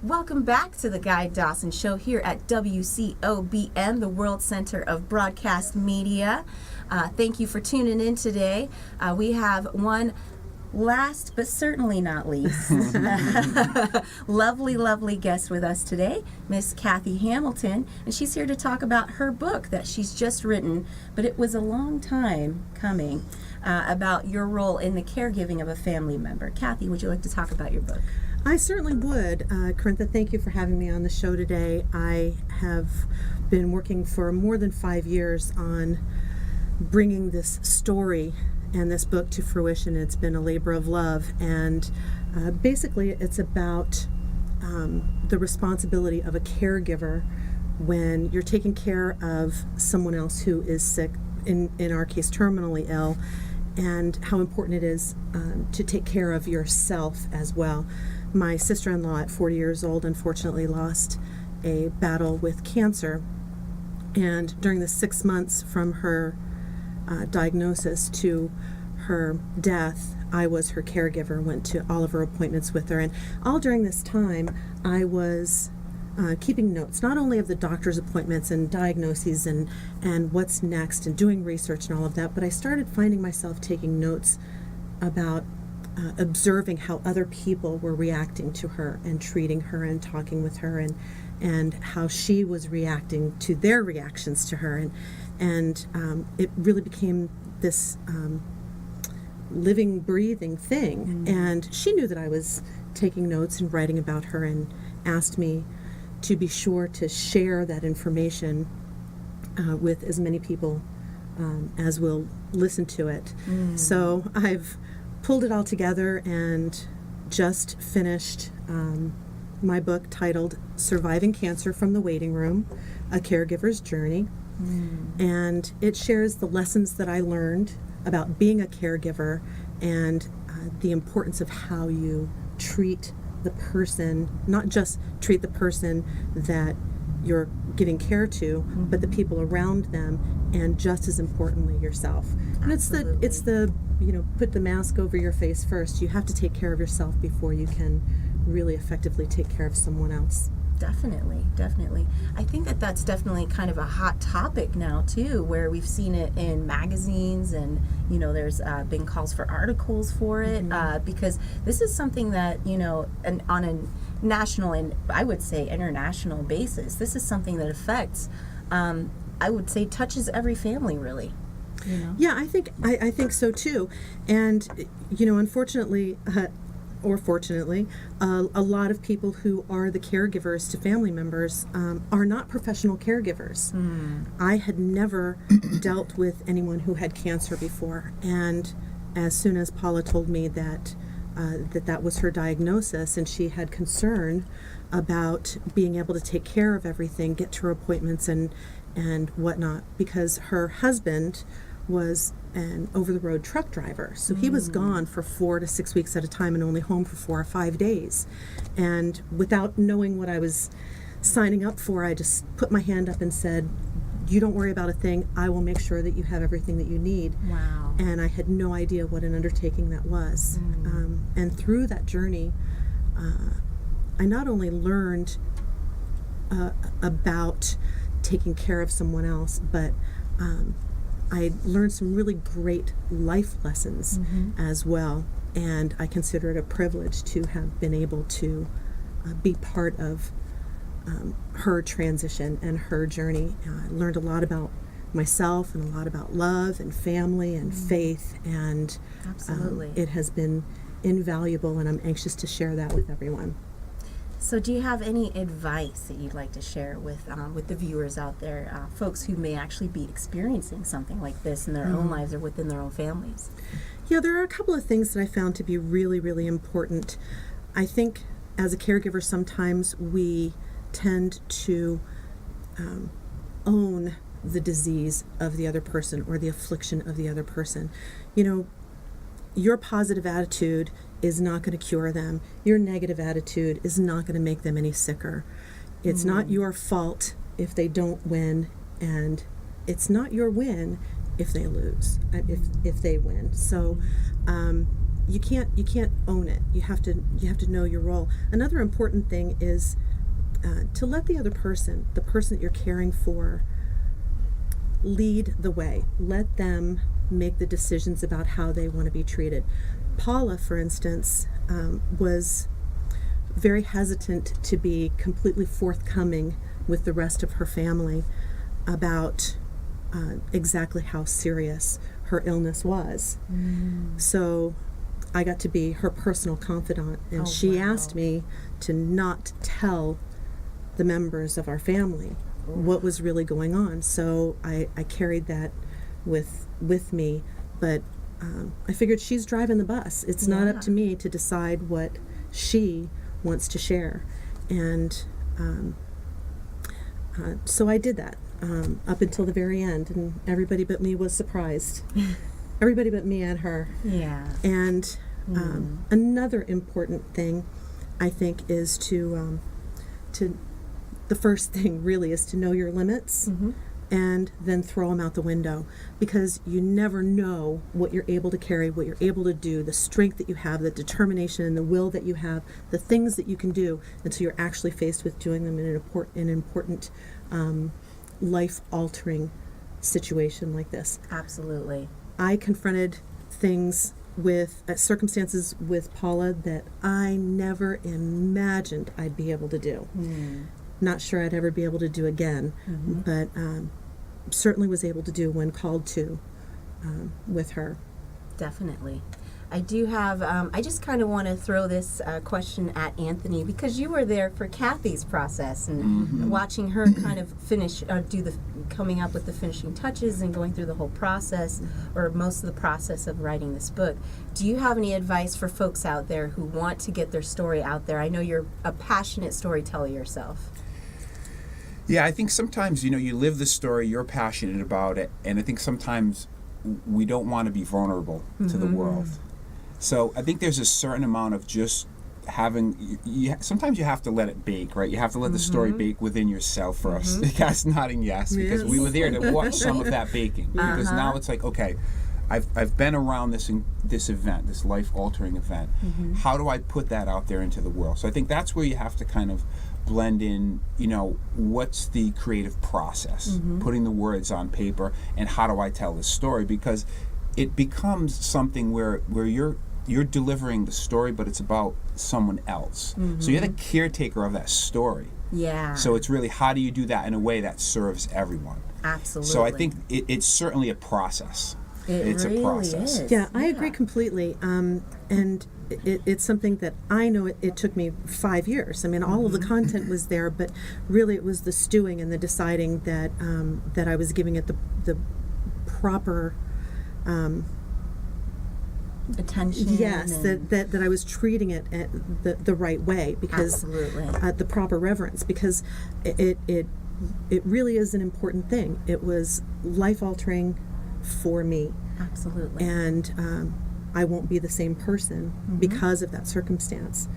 Welcome back to the Guy Dawson Show here at WCOBN, the World Center of Broadcast Media. Thank you for tuning in today. We have one last but certainly not least lovely guest with us today, Miss Kathy Hamilton, and she's here to talk about her book that she's just written, but it was a long time coming, about your role in the caregiving of a family member. Kathy, would you like to talk about your book? I certainly would. Corintha, thank you for having me on the show today. I have been working for more than 5 years on bringing this story and this book to fruition. It's been a labor of love, and basically it's about the responsibility of a caregiver when you're taking care of someone else who is sick, in our case terminally ill, and how important it is to take care of yourself as well. My sister-in-law at 40 years old unfortunately lost a battle with cancer, and during the 6 months from her diagnosis to her death, I was her caregiver, went to all of her appointments with her, and all during this time I was keeping notes, not only of the doctor's appointments and diagnoses and what's next and doing research and all of that, but I started finding myself taking notes about observing how other people were reacting to her and treating her and talking with her, and how she was reacting to their reactions to her, and it really became this living, breathing thing. And she knew that I was taking notes and writing about her, and asked me to be sure to share that information with as many people as will listen to it. So I've pulled it all together and just finished my book titled Surviving Cancer from the Waiting Room, A Caregiver's Journey. And it shares the lessons that I learned about being a caregiver, and the importance of how you treat the person, not just treat the person that you're giving care to, but the people around them, and just as importantly yourself. And it's the put the mask over your face first. You have to take care of yourself before you can really effectively take care of someone else. Definitely. I think that's definitely kind of a hot topic now too, where we've seen it in magazines, and there's been calls for articles for it, because this is something that on a national and I would say international basis, this is something that affects, I would say, touches every family really. Yeah, I think so too. And unfortunately, or fortunately, a lot of people who are the caregivers to family members are not professional caregivers. I had never dealt with anyone who had cancer before, and as soon as Paula told me that that was her diagnosis, and she had concern about being able to take care of everything, get to her appointments and whatnot, because her husband was an over-the-road truck driver. So he was gone for 4 to 6 weeks at a time and only home for 4 or 5 days. And without knowing what I was signing up for, I just put my hand up and said, "You don't worry about a thing. I will make sure that you have everything that you need." Wow. And I had no idea what an undertaking that was. And through that journey, I not only learned about taking care of someone else, but I learned some really great life lessons as well, and I consider it a privilege to have been able to be part of her transition and her journey. I learned a lot about myself and a lot about love and family and faith, and Absolutely. It has been invaluable, and I'm anxious to share that with everyone. So do you have any advice that you'd like to share with the viewers out there, folks who may actually be experiencing something like this in their own lives or within their own families? Yeah, there are a couple of things that I found to be really, really important. I think as a caregiver, sometimes we tend to own the disease of the other person or the affliction of the other person. Your positive attitude is not going to cure them. Your negative attitude is not going to make them any sicker. It's not your fault if they don't win, and it's not your win if they lose, if they win. So you can't own it. You have to know your role. Another important thing is to let the other person, the person that you're caring for, lead the way. Let them make the decisions about how they want to be treated. Paula, for instance, was very hesitant to be completely forthcoming with the rest of her family about exactly how serious her illness was. So I got to be her personal confidant, and she asked me to not tell the members of our family what was really going on. So I carried that with me, but I figured she's driving the bus. It's not up to me to decide what she wants to share. And so I did that up until the very end, and everybody but me was surprised. Everybody but me and her. Yeah. And another important thing, I think, is to the first thing really is to know your limits, and then throw them out the window, because you never know what you're able to carry, what you're able to do, the strength that you have, the determination and the will that you have, the things that you can do, until you're actually faced with doing them in an important life-altering situation like this. Absolutely. I confronted things with circumstances with Paula that I never imagined I'd be able to do. Not sure I'd ever be able to do again, but certainly was able to do when called to with her. Definitely. I do have, I just kind of want to throw this question at Anthony, because you were there for Kathy's process and watching her kind of finish, coming up with the finishing touches and going through the whole process, or most of the process of writing this book. Do you have any advice for folks out there who want to get their story out there? I know you're a passionate storyteller yourself. Yeah, I think sometimes, you live the story, you're passionate about it, and I think sometimes we don't want to be vulnerable to the world. So I think there's a certain amount of just having, sometimes you have to let it bake, right? You have to let the story bake within yourself first. The guy's nodding yes, because we were there to watch some of that baking. Because now it's like, okay, I've been around this event, this life-altering event. How do I put that out there into the world? So I think that's where you have to kind of blend in, what's the creative process, putting the words on paper, and how do I tell this story? Because it becomes something where you're delivering the story, but it's about someone else. So you're the caretaker of that story. Yeah. So it's really, how do you do that in a way that serves everyone? Absolutely. So I think it's certainly a process. It's really a process. is. Yeah, I agree completely. And it's something that I know it took me 5 years. I mean, all of the content was there, but really it was the stewing and the deciding that that I was giving it the proper attention. Yes, that I was treating it the right way, because the proper reverence, because it really is an important thing. It was life altering for me. Absolutely. And I won't be the same person because of that circumstance.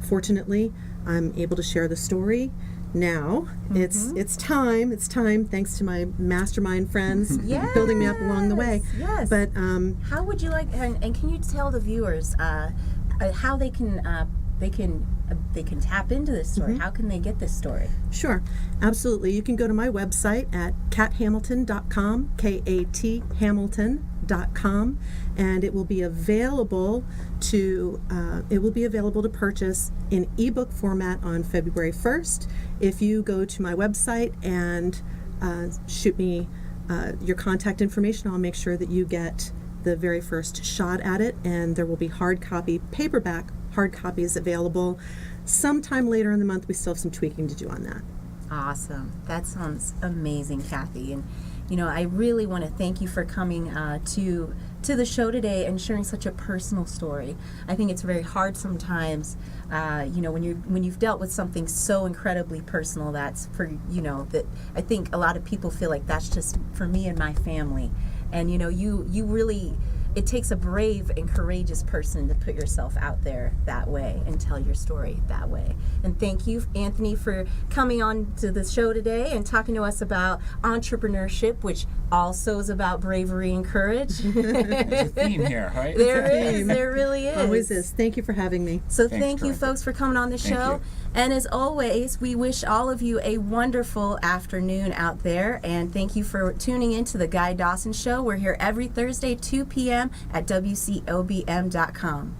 Fortunately, I'm able to share the story now. It's time, thanks to my mastermind friends building me up along the way. Yes. But how would you like, and can you tell the viewers how they can tap into this story? How can they get this story? Sure, absolutely. You can go to my website at kathamilton.com, K-A-T Hamilton.com, and it will be available to purchase in ebook format on February 1st. If you go to my website and shoot me your contact information, I'll make sure that you get the very first shot at it, and there will be paperback hard copies available. Sometime later in the month, we still have some tweaking to do on that. Awesome. That sounds amazing, Kathy. And I really want to thank you for coming to the show today and sharing such a personal story. I think it's very hard sometimes, when you've dealt with something so incredibly personal. That's for that I think a lot of people feel like that's just for me and my family. And you really it takes a brave and courageous person to put yourself out there that way and tell your story that way. And thank you, Anthony, for coming on to the show today and talking to us about entrepreneurship, which also is about bravery and courage. There's a theme here, right? There really is. Always is. Thank you for having me. So Thanks, thank you, Corinne. folks, for coming on the Thank show. you. And as always, we wish all of you a wonderful afternoon out there. And thank you for tuning in to the Guy Dawson Show. We're here every Thursday, 2 p.m. at WCOBM.com.